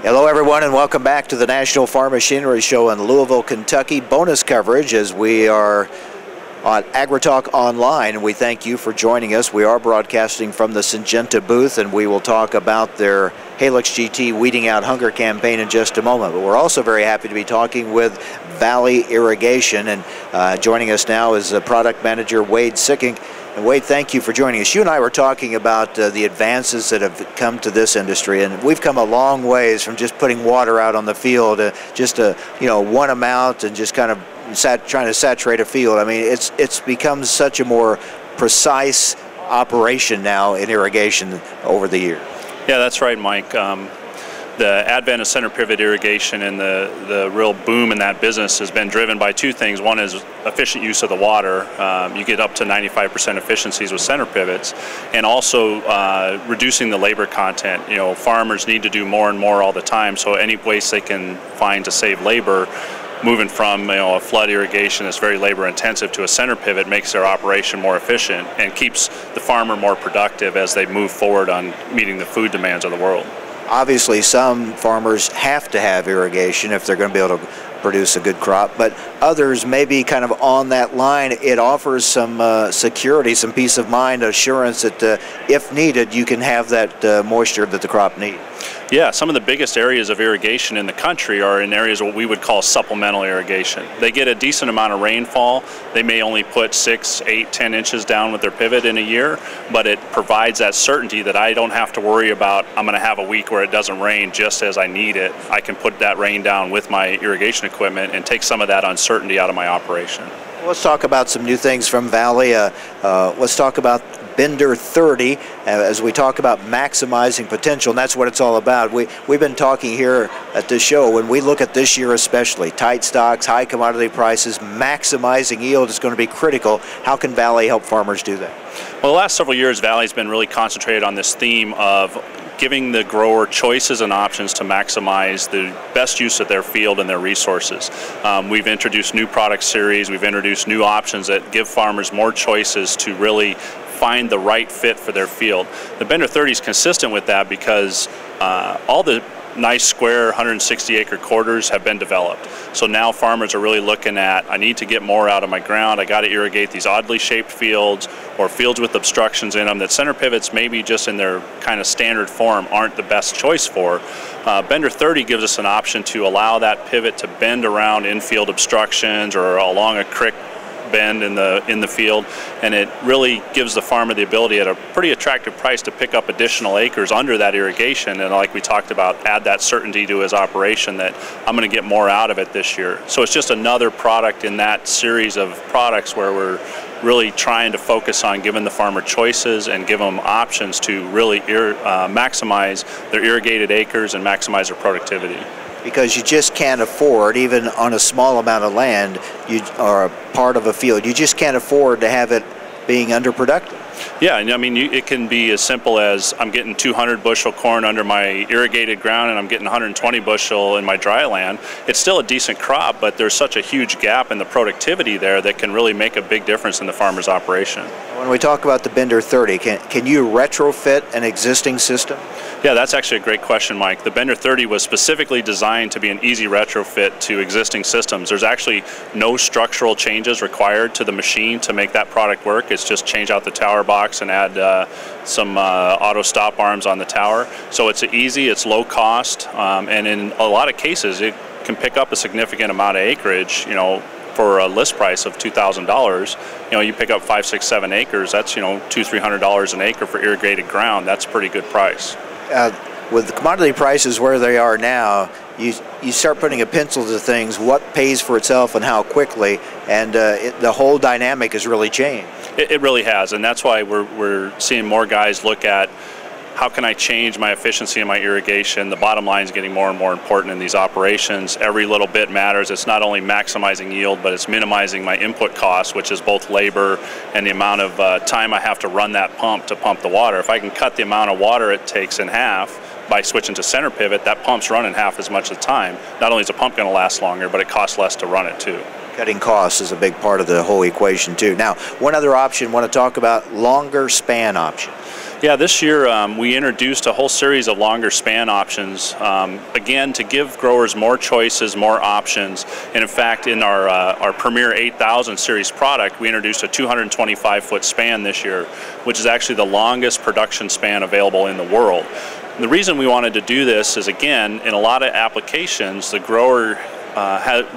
Hello everyone and welcome back to the National Farm Machinery Show in Louisville, Kentucky. Bonus coverage as we are on AgriTalk OnLine. We thank you for joining us. We are broadcasting from the Syngenta booth, and we will talk about their Helix GT Weeding Out Hunger campaign in just a moment. But we're also very happy to be talking with Valley Irrigation, and joining us now is product manager Wade Sikkink. And Wade, thank you for joining us. You and I were talking about the advances that have come to this industry, and we've come a long ways from just putting water out on the field, just a one amount and just kind of trying to saturate a field. I mean, it's become such a more precise operation now in irrigation over the years. Yeah, that's right, Mike. The advent of center pivot irrigation and the real boom in that business has been driven by two things. One is efficient use of the water. You get up to 95% efficiencies with center pivots, and also reducing the labor content. Farmers need to do more and more all the time, so any ways they can find to save labor, moving from a flood irrigation that's very labor intensive to a center pivot makes their operation more efficient and keeps the farmer more productive as they move forward on meeting the food demands of the world. Obviously, some farmers have to have irrigation if they're going to be able to produce a good crop, but others may be kind of on that line. It offers some security, some peace of mind, assurance that if needed, you can have that moisture that the crop needs. Yeah, some of the biggest areas of irrigation in the country are in areas what we would call supplemental irrigation. They get a decent amount of rainfall. They may only put 6, 8, 10 inches down with their pivot in a year, but it provides that certainty that I don't have to worry about I'm going to have a week where it doesn't rain just as I need it. I can put that rain down with my irrigation equipment and take some of that uncertainty out of my operation. Let's talk about some new things from Valley. Let's talk about Bender 30 as we talk about maximizing potential, and that's what it's all about. We've been talking here at this show, when we look at this year especially, tight stocks, high commodity prices, maximizing yield is going to be critical. How can Valley help farmers do that? Well, the last several years, Valley's been really concentrated on this theme of giving the grower choices and options to maximize the best use of their field and their resources. We've introduced new product series, we've introduced new options that give farmers more choices to really find the right fit for their field. The Bender 30 is consistent with that because all the nice square 160 acre quarters have been developed. So now farmers are really looking at, I need to get more out of my ground, I got to irrigate these oddly shaped fields or fields with obstructions in them that center pivots maybe just in their kind of standard form aren't the best choice for. Bender 30 gives us an option to allow that pivot to bend around infield obstructions or along a creek bend in the field, and it really gives the farmer the ability at a pretty attractive price to pick up additional acres under that irrigation, and like we talked about, add that certainty to his operation that I'm going to get more out of it this year. So it's just another product in that series of products where we're really trying to focus on giving the farmer choices and give them options to really maximize their irrigated acres and maximize their productivity. Because you just can't afford, even on a small amount of land or a part of a field, you just can't afford to have it being underproductive. Yeah, I mean, it can be as simple as I'm getting 200 bushel corn under my irrigated ground and I'm getting 120 bushel in my dry land. It's still a decent crop, but there's such a huge gap in the productivity there that can really make a big difference in the farmer's operation. When we talk about the Bender 30, can you retrofit an existing system? Yeah, that's actually a great question, Mike. The Bender 30 was specifically designed to be an easy retrofit to existing systems. There's actually no structural changes required to the machine to make that product work. It's just change out the tower box and add some auto stop arms on the tower. So it's easy, it's low cost, and in a lot of cases it can pick up a significant amount of acreage. For a list price of $2,000, you pick up 5, 6, 7 acres. That's $200, $300 an acre for irrigated ground. That's a pretty good price. With the commodity prices where they are now, you start putting a pencil to things, what pays for itself and how quickly, and the whole dynamic has really changed. It really has, and that's why we're seeing more guys look at how can I change my efficiency in my irrigation. The bottom line is getting more and more important in these operations. Every little bit matters. It's not only maximizing yield, but it's minimizing my input costs, which is both labor and the amount of time I have to run that pump to pump the water. If I can cut the amount of water it takes in half by switching to center pivot, that pump's running half as much of the time. Not only is the pump going to last longer, but it costs less to run it too. Cutting costs is a big part of the whole equation too. Now, one other option, want to talk about longer span option. Yeah, this year we introduced a whole series of longer span options, again, to give growers more choices, more options. And in fact, in our Premier 8000 series product, we introduced a 225-foot span this year, which is actually the longest production span available in the world. And the reason we wanted to do this is, again, in a lot of applications, the grower,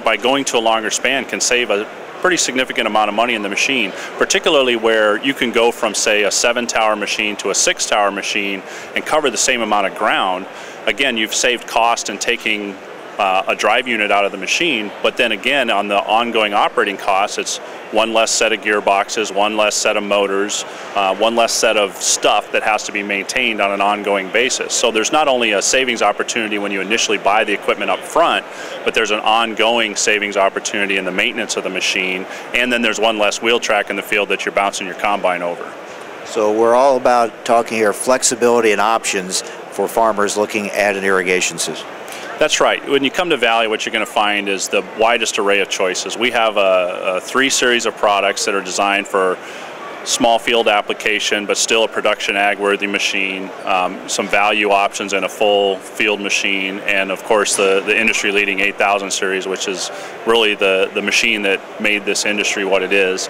by going to a longer span, can save a pretty significant amount of money in the machine, particularly where you can go from, say, a 7-tower machine to a 6-tower machine and cover the same amount of ground. Again, you've saved cost in taking a drive unit out of the machine, but then again, on the ongoing operating costs, it's one less set of gearboxes, one less set of motors, one less set of stuff that has to be maintained on an ongoing basis. So there's not only a savings opportunity when you initially buy the equipment up front, but there's an ongoing savings opportunity in the maintenance of the machine, and then there's one less wheel track in the field that you're bouncing your combine over. So we're all about talking here flexibility and options for farmers looking at an irrigation system. That's right. When you come to Valley, what you're going to find is the widest array of choices. We have a 3 series of products that are designed for small field application, but still a production ag-worthy machine, some value options in a full field machine, and of course the industry-leading 8000 series, which is really the machine that made this industry what it is.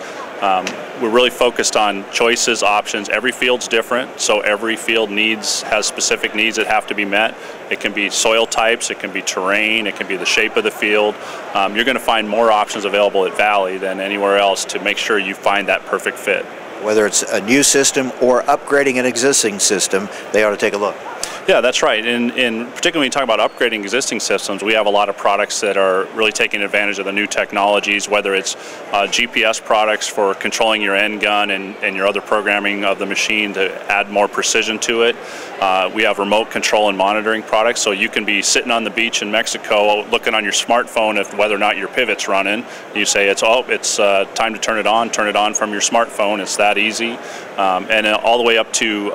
We're really focused on choices, options. Every field's different, so every field has specific needs that have to be met. It can be soil types, it can be terrain, it can be the shape of the field. You're going to find more options available at Valley than anywhere else to make sure you find that perfect fit. Whether it's a new system or upgrading an existing system, they ought to take a look. Yeah, that's right. And particularly when you talk about upgrading existing systems, we have a lot of products that are really taking advantage of the new technologies, whether it's GPS products for controlling your end gun and your other programming of the machine to add more precision to it. We have remote control and monitoring products, so you can be sitting on the beach in Mexico looking on your smartphone at whether or not your pivot's running. You say it's time to turn it on from your smartphone. It's that easy. And all the way up to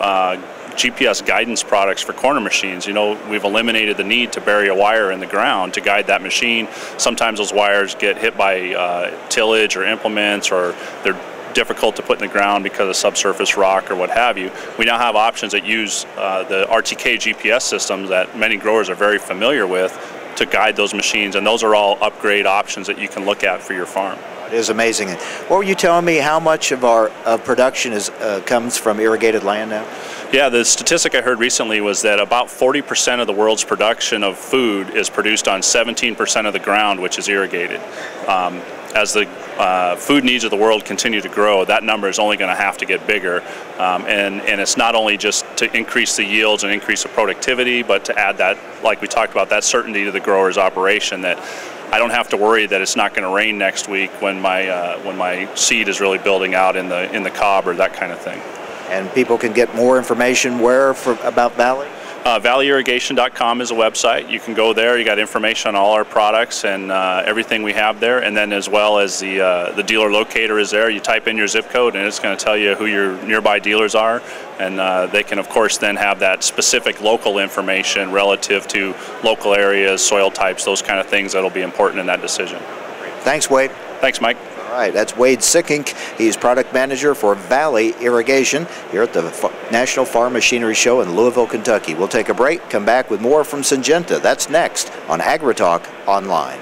GPS guidance products for corner machines. You know, we've eliminated the need to bury a wire in the ground to guide that machine. Sometimes those wires get hit by tillage or implements, or they're difficult to put in the ground because of subsurface rock or what have you. We now have options that use the RTK GPS systems that many growers are very familiar with to guide those machines, and those are all upgrade options that you can look at for your farm. It is amazing. What were you telling me, how much of our production comes from irrigated land now? Yeah, the statistic I heard recently was that about 40% of the world's production of food is produced on 17% of the ground, which is irrigated. As the food needs of the world continue to grow, that number is only going to have to get bigger. And it's not only just to increase the yields and increase the productivity, but to add that, like we talked about, that certainty to the grower's operation, that I don't have to worry that it's not going to rain next week when my seed is really building out in the cob or that kind of thing. And people can get more information where about Valley? ValleyIrrigation.com is a website. You can go there. You got information on all our products and everything we have there. And then as well as the dealer locator is there. You type in your zip code and it's going to tell you who your nearby dealers are. And they can, of course, then have that specific local information relative to local areas, soil types, those kind of things that'll be important in that decision. Thanks, Wade. Thanks, Mike. All right, that's Wade Sikkink. He's product manager for Valley Irrigation here at the National Farm Machinery Show in Louisville, Kentucky. We'll take a break, come back with more from Syngenta. That's next on AgriTalk Online.